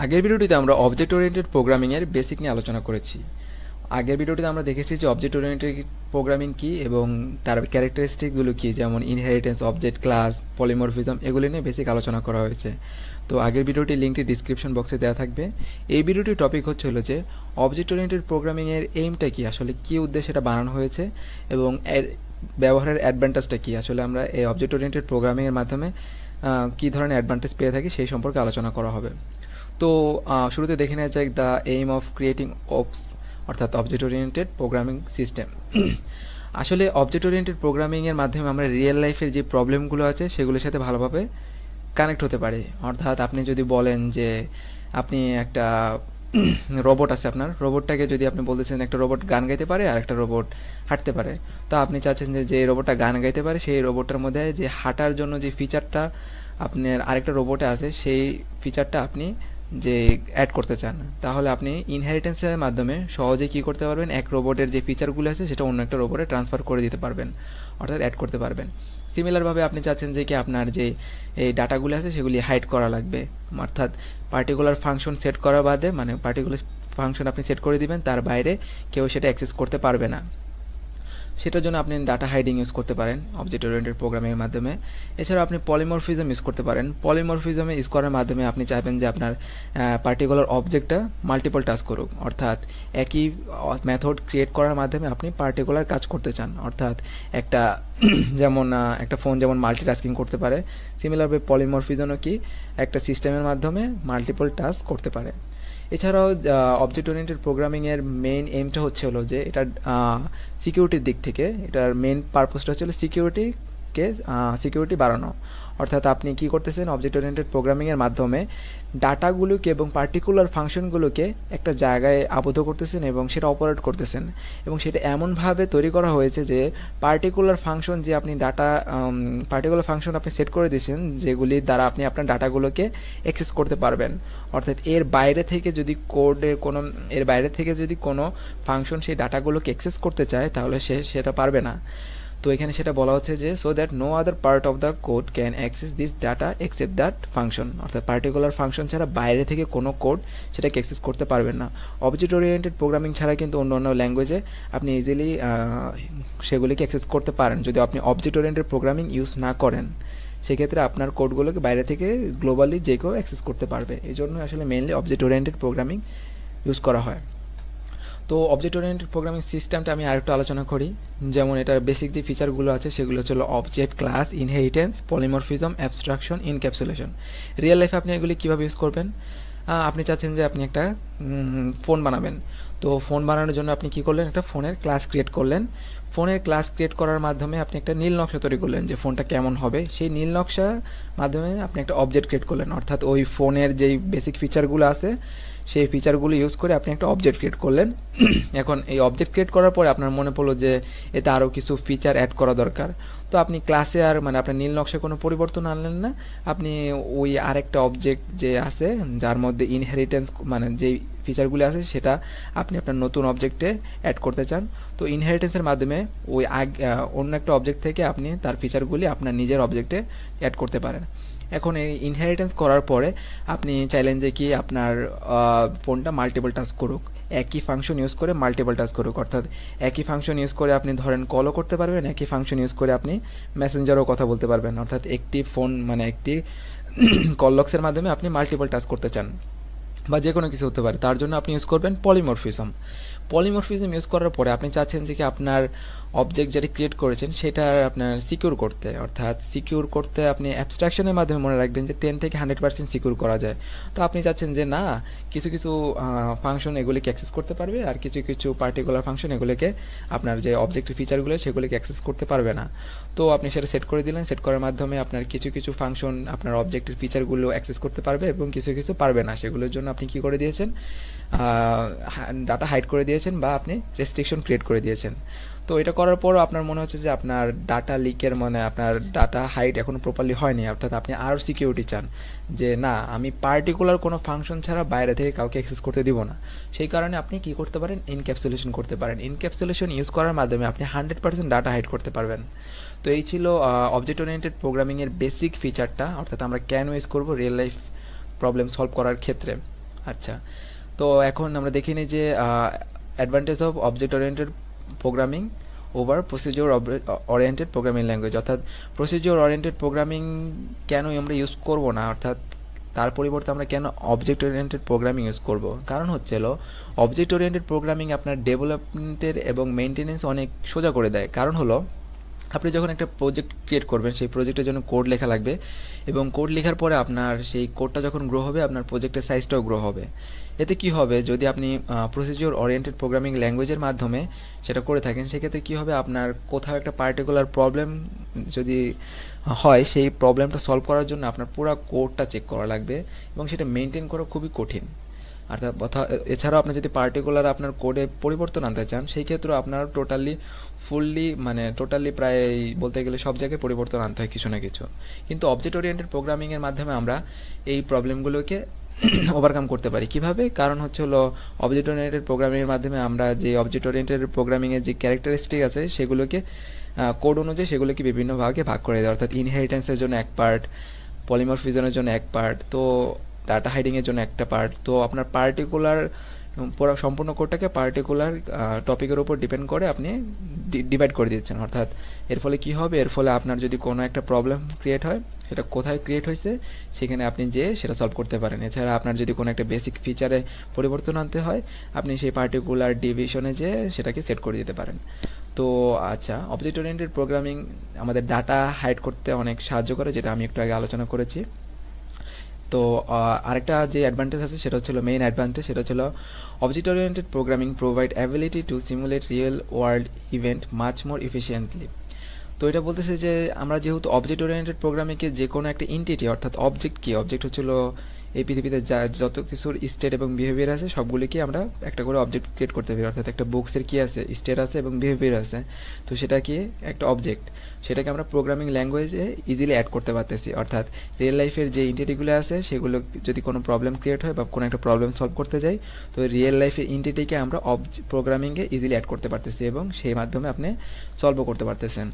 আগের ভিডিওটিতে আমরা অবজেক্ট ওরিয়েন্টেড প্রোগ্রামিং এর বেসিক নিয়ে আলোচনা করেছি। আগের ভিডিওটিতে আমরা দেখেছি যে অবজেক্ট ওরিয়েন্টেড প্রোগ্রামিং কি এবং তার ক্যারেক্টারিস্টিক গুলো কি, যেমন ইনহেরিটেন্স, অবজেক্ট ক্লাস, পলিমরফিজম, এগুলি নিয়ে বেসিক আলোচনা করা হয়েছে। তো আগের ভিডিওটির লিঙ্কটি ডিসক্রিপশন বক্সে দেওয়া থাকবে। এই ভিডিওটির টপিক হলো যে অবজেক্ট ওরিয়েন্টেড প্রোগ্রামিং এর এইমটা কি, আসলে কি উদ্দেশ্যে এটা বানানো হয়েছে এবং এর ব্যবহারের অ্যাডভান্টেজটা কি। আসলে আমরা এই অবজেক্ট ওরিয়েন্টেড প্রোগ্রামিং এর মাধ্যমে কি ধরনের অ্যাডভান্টেজ পেয়ে থাকি সেই সম্পর্কে আলোচনা করা হবে। তো শুরুতে দেখে নেওয়া যাক the aim of creating OOPs, অর্থাৎ অবজেক্ট ওরিয়েন্টেড প্রোগ্রামিং সিস্টেম। আসলে অবজেক্ট ওরিয়েন্টেড প্রোগ্রামিং এর মাধ্যমে আমরা রিয়েল লাইফের যে প্রবলেমগুলো আছে সেগুলোর সাথে ভালোভাবে কানেক্ট হতে পারি। অর্থাৎ আপনি যদি বলেন যে আপনি একটা রোবট আছে, আপনার রোবটটাকে যদি আপনি বলতেছেন একটা রোবট গান গাইতে পারে আর একটা রোবট হাঁটতে পারে, তো আপনি চাচ্ছেন যে যে রোবটটা গান গাইতে পারে সেই রোবটটার মধ্যে যে হাঁটার জন্য যে ফিচারটা আপনার আরেকটা রোবটে আছে সেই ফিচারটা আপনি যে অ্যাড করতে চান, তাহলে আপনি ইনহেরিটেন্সের মাধ্যমে সহজে কি করতে পারবেন, এক রোবটের যে ফিচারগুলো আছে সেটা অন্য একটা রোবটে ট্রান্সফার করে দিতে পারবেন, অর্থাৎ অ্যাড করতে পারবেন। সিমিলারভাবে আপনি চাচ্ছেন যে কি আপনার যে এই ডাটাগুলো আছে সেগুলি হাইড করা লাগবে, অর্থাৎ পার্টিকুলার ফাংশন সেট করার বাদে, মানে পার্টিকুলার ফাংশন আপনি সেট করে দিবেন, তার বাইরে কেউ সেটা অ্যাক্সেস করতে পারবে না। সেটার জন্য আপনি ডাটা হাইডিং ইউজ করতে পারেন অবজেক্ট ওরিয়েন্টেড প্রোগ্রামিংয়ের মাধ্যমে। এছাড়াও আপনি পলিমরফিজম ইউজ করতে পারেন। পলিমরফিজম ইউজ করার মাধ্যমে আপনি চাইবেন যে আপনার পার্টিকুলার অবজেক্টটা মাল্টিপল টাস্ক করুক, অর্থাৎ একই মেথড ক্রিয়েট করার মাধ্যমে আপনি পার্টিকুলার কাজ করতে চান, অর্থাৎ একটা যেমন একটা ফোন যেমন মাল্টিটাস্কিং করতে পারে, সিমিলারভাবে পলিমরফিজমও কি একটা সিস্টেমের মাধ্যমে মাল্টিপল টাস্ক করতে পারে। এছাড়াও অবজেক্ট ওরিয়েন্টেড প্রোগ্রামিং এর মেইন এইমটা হলো যে এটা সিকিউরিটির দিক থেকে এটার মেইন পারপোজটা সিকিউরিটি বাড়ানো। অর্থাৎ আপনি কি করতেছেন, অবজেক্ট ওরিয়েন্টেড প্রোগ্রামিং এর মাধ্যমে ডাটাগুলোকে এবং পার্টিকুলার ফাংশনগুলোকে একটা জায়গায় আবদ্ধ করতেছেন এবং সেটা অপারেট করতেছেন, এবং সেটা এমনভাবে তৈরি করা হয়েছে যে পার্টিকুলার ফাংশন যে আপনি পার্টিকুলার ফাংশন আপনি সেট করে দিয়েছেন যেগুলির দ্বারা আপনি আপনার ডাটাগুলোকে অ্যাক্সেস করতে পারবেন। অর্থাৎ এর বাইরে থেকে যদি কোনো ফাংশন সেই ডাটাগুলোকে অ্যাক্সেস করতে চায় তাহলে সেটা পারবে না। তো এখানে সেটা বলা হচ্ছে যে so that no other part of the code can access this data except that function, অর্থাৎ পার্টিকুলার ফাংশন ছাড়া বাইরে থেকে কোনো কোড সেটাকে অ্যাক্সেস করতে পারবেন না। অবজেক্ট ওরিয়েন্টেড প্রোগ্রামিং ছাড়া কিন্তু অন্য অন্য ল্যাঙ্গুয়েজে আপনি ইজিলি সেগুলিকে অ্যাক্সেস করতে পারেন যদি আপনি অবজেক্ট ওরিয়েন্টেড প্রোগ্রামিং ইউজ না করেন। সেক্ষেত্রে আপনার কোডগুলোকে বাইরে থেকে গ্লোবালি যে কেউ অ্যাক্সেস করতে পারবে। এই জন্য আসলে mainly object oriented programming use করা হয়। তো অবজেক্ট ওরিয়েন্টেড প্রোগ্রামিং সিস্টেমটা আমি আরেকটু আলোচনা করি। যেমন এটার বেসিক যে ফিচারগুলো আছে সেগুলো হলো object class, inheritance, polymorphism, abstraction, encapsulation. Real লাইফে আপনি এগুলি কীভাবে ইউজ করবেন, আপনি চাচ্ছেন যে আপনি একটা ফোন বানাবেন। তো ফোন বানানোর জন্য আপনি কি করলেন, একটা ফোনের ক্লাস ক্রিয়েট করলেন। ফোনের ক্লাস ক্রিয়েট করার মাধ্যমে আপনি একটা নীল নকশা তৈরি করলেন যে ফোনটা কেমন হবে, সেই নীল নকশার মাধ্যমে আপনি একটা অবজেক্ট ক্রিয়েট করলেন, অর্থাৎ ওই ফোনের যেই বেসিক ফিচারগুলো আছে সেই ফিচারগুলো ইউজ করে আপনি একটা অবজেক্ট ক্রিয়েট করলেন। এখন এই অবজেক্ট ক্রিয়েট করার পরে আপনার মনে পড়লো যে এতে আরও কিছু ফিচার অ্যাড করা দরকার। তো আপনি ক্লাসে আর আপনার নীল নকশায় কোনো পরিবর্তন আনলেন না, আপনি ওই আরেকটা অবজেক্ট যে আছে যার মধ্যে ইনহেরিটেন্স যেই ফিচারগুলি আছে সেটা আপনি আপনার নতুন অবজেক্টে অ্যাড করতে চান। তো ইনহেরিটেন্সের মাধ্যমে ওই অন্য একটা অবজেক্ট থেকে আপনি তার ফিচারগুলি আপনার নিজের অবজেক্টে অ্যাড করতে পারেন। এখন এই ইনহেরিটেন্স করার পরে আপনি চাইলেন যে কি আপনার ফোনটা মাল্টিপল টাস্ক করুক, একই ফাংশন ইউজ করে মাল্টিপল টাস্ক করুক, অর্থাৎ একই ফাংশন ইউজ করে আপনি ধরেন কলও করতে পারবেন, একই ফাংশন ইউজ করে আপনি মেসেঞ্জারও কথা বলতে পারবেন, অর্থাৎ একটি ফোন একটি কল লক্সের মাধ্যমে আপনি মাল্টিপল টাস্ক করতে চান বা যে কোনো কিছু হতে পারে, তার জন্য আপনি ইউজ করবেন পলিমরফিজম। পলিমরফিজম ইউজ করার পরে আপনি চাচ্ছেন যে কি আপনার অবজেক্ট যেটা ক্রিয়েট করেছেন সেটা আপনার সিকিউর করতে, অর্থাৎ সিকিউর করতে আপনি অ্যাবস্ট্রাকশনের মাধ্যমে মনে রাখবেন যে 10 থেকে 100% সিকিউর করা যায়। তো আপনি চাচ্ছেন যে না, কিছু কিছু ফাংশন এগুলিকে অ্যাক্সেস করতে পারবে আর কিছু কিছু পার্টিকুলার ফাংশন এগুলিকে আপনার যে অবজেক্টের ফিচারগুলো সেগুলিকে অ্যাক্সেস করতে পারবে না। তো আপনি সেটা সেট করে দিলেন, সেট করার মাধ্যমে আপনার কিছু কিছু ফাংশন আপনার অবজেক্টের ফিচারগুলো অ্যাক্সেস করতে পারবে এবং কিছু কিছু পারবে না। সেগুলোর জন্য আপনি কি করে দিয়েছেন, ডাটা হাইড করে দিয়েছেন বা আপনি রেস্ট্রিকশন ক্রিয়েট করে দিয়েছেন। তো এটা করার পরও আপনার মনে হচ্ছে যে আপনার ডাটা লিকের আপনার ডাটা হাইড এখনো প্রপারলি হয়নি, অর্থাৎ আপনি আরও সিকিউরিটি চান যে না, আমি পার্টিকুলার কোনো ফাংশন ছাড়া বাইরে থেকে কাউকে অ্যাক্সেস করতে দিব না। সেই কারণে আপনি কি করতে পারেন, ইনক্যাপসুলেশন করতে পারেন। ইনক্যাপসুলেশন ইউজ করার মাধ্যমে আপনি 100% ডাটা হাইড করতে পারবেন। তো এই ছিল অবজেক্ট ওরিয়েন্টেড প্রোগ্রামিং এর বেসিক ফিচারটা, অর্থাৎ আমরা কেন ইউজ করব রিয়েল লাইফ প্রবলেম সলভ করার ক্ষেত্রে। আচ্ছা, তো এখন আমরা দেখে নিই যে advantage of object oriented programming over procedure oriented programming language, অর্থাৎ প্রসিডিওর ওরিয়েন্টেড প্রোগ্রামিং কেন আমরা ইউজ করব না, অর্থাৎ তার পরিবর্তে আমরা কেন অবজেক্ট ওরিয়েন্টেড প্রোগ্রামিং ইউজ করব। কারণ হচ্ছে অবজেক্ট ওরিয়েন্টেড প্রোগ্রামিং আপনার ডেভেলপমেন্টের এবং মেনটেনেন্স অনেক সোজা করে দেয়। কারণ হলো আপনি যখন একটা প্রজেক্ট ক্রিয়েট করবেন, সেই প্রজেক্টের জন্য কোড লেখা লাগবে, এবং কোড লেখার পরে আপনার সেই কোডটা যখন গ্রো হবে, আপনার প্রজেক্টের সাইজটাও গ্রো হবে। এতে কি হবে, যদি আপনি প্রসিডিওর ওরিয়েন্টেড প্রোগ্রামিং ল্যাঙ্গুয়েজের মাধ্যমে সেটা করে থাকেন, সেক্ষেত্রে কি হবে, আপনার কোথাও একটা পার্টিকুলার প্রবলেম যদি হয়, সেই প্রবলেমটা সলভ করার জন্য আপনার পুরো কোডটা চেক করা লাগবে, এবং সেটা মেনটেন করা খুবই কঠিন। এছাড়াও আপনি যদি পার্টিকুলার আপনার কোডে পরিবর্তন আনতে চান, সেই ক্ষেত্রেও আপনার টোটালি প্রায় বলতে গেলে সব জায়গায় পরিবর্তন আনতে হয় কিছু না কিছু। কিন্তু অবজেক্ট ওরিয়েন্টেড প্রোগ্রামিং এর মাধ্যমে আমরা এই প্রবলেমগুলোকে ওভারকাম করতে পারি। কিভাবে? কারণ হচ্ছে অবজেক্ট ওরিয়েন্টেড প্রোগ্রামিং এর মাধ্যমে আমরা যে অবজেক্ট ওরিয়েন্টেড প্রোগ্রামিং এর যে ক্যারেক্টারিস্টিক আছে, সেগুলোকে কোড অনুযায়ী সেগুলোকে বিভিন্ন ভাগে ভাগ করে দেয়। অর্থাৎ ইনহেরিটেন্সের জন্য এক পার্ট, পলিমরফিজমের জন্য এক পার্ট, তো ডাটা হাইডিং এর জন্য একটা পার্ট। তো আপনার পার্টিকুলার পুরো সম্পূর্ণ কোডটাকে পার্টিকুলার টপিকের উপর ডিপেন্ড করে আপনি ডিভাইড করে দিচ্ছেন। অর্থাৎ এর ফলে কি হবে, এর ফলে আপনার যদি কোনো একটা প্রবলেম ক্রিয়েট হয়, সেটা কোথায় ক্রিয়েট হয়েছে সেখানে আপনি যেয়ে সেটা সলভ করতে পারেন। এছাড়া আপনার যদি কোনো একটা বেসিক ফিচারে পরিবর্তন আনতে হয়, আপনি সেই পার্টিকুলার ডিভিশনে যেয়ে সেটাকে সেট করে দিতে পারেন। তো আচ্ছা, অবজেক্ট ওরিয়েন্টেড প্রোগ্রামিং আমাদের ডাটা হাইড করতে অনেক সাহায্য করে, যেটা আমি একটু আগে আলোচনা করেছি। তো আরেকটা যে অ্যাডভান্টেজ আছে সেটা হচ্ছিল মেইন অ্যাডভান্টেজ, সেটা হচ্ছিল object oriented programming provide ability to simulate real world event much more efficiently. তো এটা বলতেছে যে আমরা যেহেতু অবজেক্ট ওরিয়েন্টেড প্রোগ্রামিংকে যে কোনো একটা এন্টিটি, অর্থাৎ অবজেক্ট কি, অবজেক্ট হচ্ছিল এই পৃথিবীতে যত কিছুর স্টেট এবং বিহেভিয়ার আছে, সবগুলিকে আমরা একটা করে অবজেক্ট ক্রিয়েট করতে পারি। অর্থাৎ একটা বুকসের কি আছে, স্টেট আছে এবং বিহেভিয়ার আছে, তো সেটা কি একটা অবজেক্ট, সেটাকে আমরা প্রোগ্রামিং ল্যাঙ্গুয়েজে ইজিলি অ্যাড করতে পারতেছি। অর্থাৎ রিয়েল লাইফের যে এন্টিটিগুলো আছে, সেগুলো যদি কোনো প্রবলেম ক্রিয়েট হয় বা কোনো একটা প্রবলেম সলভ করতে যাই, তো রিয়েল লাইফের এন্টিটিকে আমরা প্রোগ্রামিংয়ে ইজিলি অ্যাড করতে পারতেছি, এবং সেই মাধ্যমে আপনি সলভও করতে পারতেছেন।